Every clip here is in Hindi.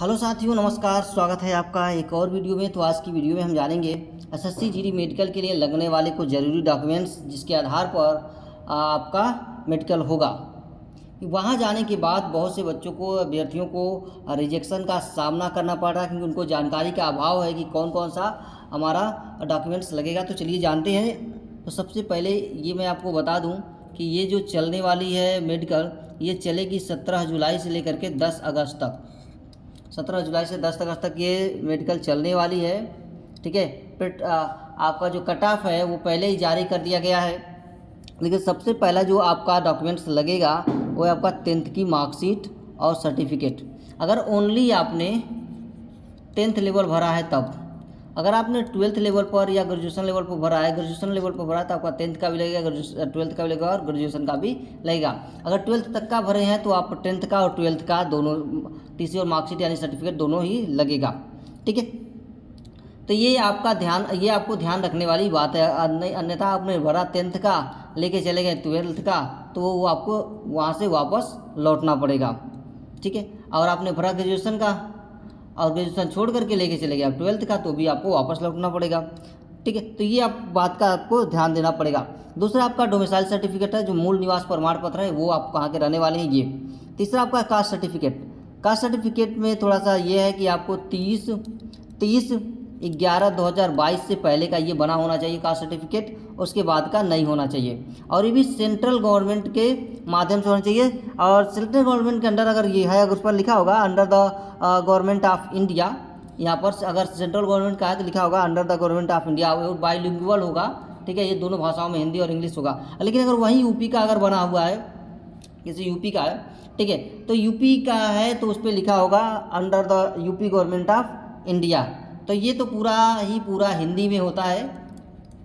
हेलो साथियों, नमस्कार। स्वागत है आपका एक और वीडियो में। तो आज की वीडियो में हम जानेंगे एसएससी जीडी मेडिकल के लिए लगने वाले कुछ ज़रूरी डॉक्यूमेंट्स जिसके आधार पर आपका मेडिकल होगा। वहाँ जाने के बाद बहुत से बच्चों को, अभ्यर्थियों को रिजेक्शन का सामना करना पड़ रहा है क्योंकि उनको जानकारी का अभाव है कि कौन कौन सा हमारा डॉक्यूमेंट्स लगेगा। तो चलिए जानते हैं। तो सबसे पहले ये मैं आपको बता दूँ कि ये जो चलने वाली है मेडिकल, ये चलेगी 17 जुलाई से लेकर के 10 अगस्त तक। 17 जुलाई से 10 अगस्त तक ये मेडिकल चलने वाली है। ठीक है। फिर आपका जो कट ऑफ है वो पहले ही जारी कर दिया गया है। लेकिन सबसे पहला जो आपका डॉक्यूमेंट्स लगेगा वो है आपका 10th की मार्कशीट और सर्टिफिकेट। अगर ओनली आपने 10th लेवल भरा है तब। अगर आपने 12th लेवल पर या ग्रेजुएशन लेवल पर भरा है, ग्रेजुएशन लेवल पर भरा तो आपका 10th का भी लगेगा, 12th का भी लगेगा और ग्रेजुएशन का भी लगेगा। अगर 12th तक का भरे हैं तो आप 10th का और 12th का दोनों टीसी और मार्कशीट यानी सर्टिफिकेट दोनों ही लगेगा। ठीक है। तो ये आपको ध्यान रखने वाली बात है। अन्यथा आपने भरा 10th का लेके चले गए 12th का तो वो आपको वहाँ से वापस लौटना पड़ेगा। ठीक है। और आपने भरा ग्रेजुएशन का और ग्रेजुएशन छोड़ करके लेके चले गए आप 12th का तो भी आपको वापस लौटना पड़ेगा। ठीक है। तो ये बात का आपको ध्यान देना पड़ेगा। दूसरा आपका डोमिसाइल सर्टिफिकेट है, जो मूल निवास प्रमाण पत्र है, वो आप कहाँ के रहने वाले हैं ये। तीसरा आपका कास्ट सर्टिफिकेट। कास्ट सर्टिफिकेट में थोड़ा सा ये है कि आपको 30/11/2022 से पहले का ये बना होना चाहिए कास्ट सर्टिफिकेट, उसके बाद का नहीं होना चाहिए। और ये भी सेंट्रल गवर्नमेंट के माध्यम से होना चाहिए। और सेंट्रल गवर्नमेंट के अंडर अगर ये है, अगर उस पर लिखा होगा under the government of India, यहाँ पर अगर सेंट्रल गवर्नमेंट का है तो लिखा होगा under the government of India, वो बाईलिंगुअल होगा। ठीक है। ये दोनों भाषाओं में, हिंदी और इंग्लिश होगा। लेकिन अगर वहीं यूपी का अगर बना हुआ है, जैसे यूपी का है, ठीक है, तो यूपी का है तो उस पर लिखा होगा under the UP government of India. तो ये तो पूरा हिंदी में होता है,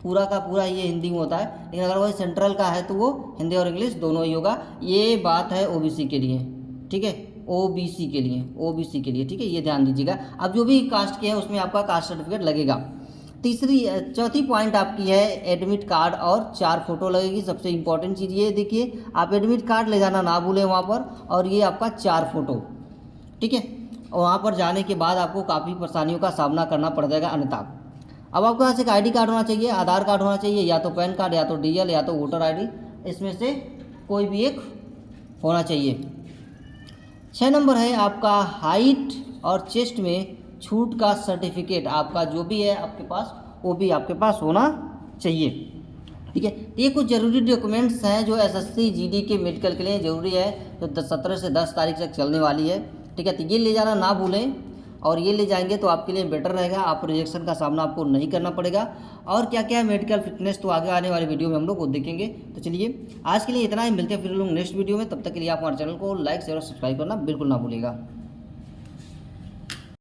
पूरा का पूरा ये हिंदी में होता है। लेकिन अगर वही सेंट्रल का है तो वो हिंदी और इंग्लिश दोनों ही होगा। ये बात है ओबीसी के लिए। ठीक है। ओबीसी के लिए। ठीक है, ये ध्यान दीजिएगा। अब जो भी कास्ट के है उसमें आपका कास्ट सर्टिफिकेट लगेगा। चौथी पॉइंट आपकी है एडमिट कार्ड और 4 फोटो लगेगी। सबसे इंपॉर्टेंट चीज़ ये देखिए, आप एडमिट कार्ड ले जाना ना भूलें वहाँ पर, और ये आपका 4 फोटो। ठीक है। और वहाँ पर जाने के बाद आपको काफ़ी परेशानियों का सामना करना पड़ जाएगा अन्यथा। अब आपके पास एक आईडी कार्ड होना चाहिए, आधार कार्ड होना चाहिए, या तो पैन कार्ड, या तो डीएल, या तो वोटर आईडी, इसमें से कोई भी एक होना चाहिए। 6 नंबर है आपका हाइट और चेस्ट में छूट का सर्टिफिकेट। आपका जो भी है आपके पास, वो भी आपके पास होना चाहिए। ठीक है। तो ये कुछ ज़रूरी डॉक्यूमेंट्स हैं जो एसएससी जीडी के मेडिकल के लिए ज़रूरी है, जो 17 से 10 तारीख तक चलने वाली है। ठीक है। तो ये ले जाना ना भूलें, और ये ले जाएंगे तो आपके लिए बेटर रहेगा। आप रिजेक्शन का सामना आपको नहीं करना पड़ेगा। और क्या क्या है मेडिकल फिटनेस तो आगे आने वाले वीडियो में हम लोग वो देखेंगे। तो चलिए आज के लिए इतना ही, मिलते हैं फिर लोग नेक्स्ट वीडियो में। तब तक के लिए आप हमारे चैनल को लाइक, शेयर और सब्सक्राइब करना बिल्कुल ना भूलिएगा।